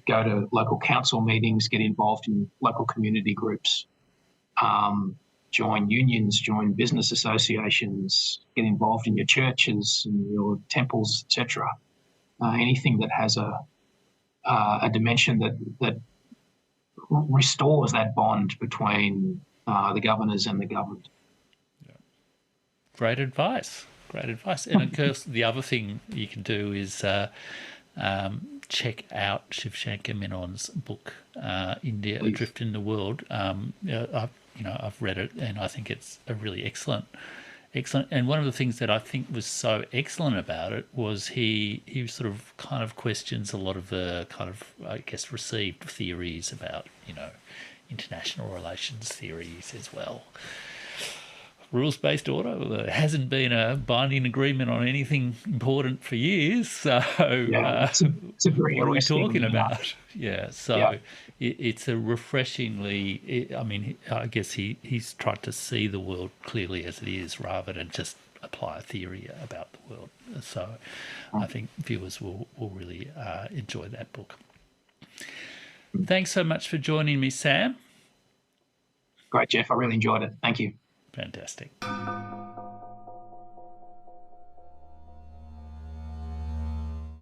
Go to local council meetings, get involved in local community groups, join unions, join business associations, get involved in your churches and your temples, etc. Anything that has a dimension that restores that bond between the governors and the governed. Yeah. Great advice. And of course, the other thing you can do is check out Shivshankar Menon's book, India, Adrift in the World. I've read it, and I think it's a really excellent. And one of the things that I think was so excellent about it was he sort of kind of questions a lot of the kind of, I guess, received theories about, international relations theories as well. Rules-based order, there hasn't been a binding agreement on anything important for years. So it's a very what are we talking about? It's a refreshingly, I guess he's tried to see the world clearly as it is rather than just apply a theory about the world. So I think viewers will really enjoy that book. Thanks so much for joining me, Sam. Great, Jeff. I really enjoyed it. Thank you. Fantastic.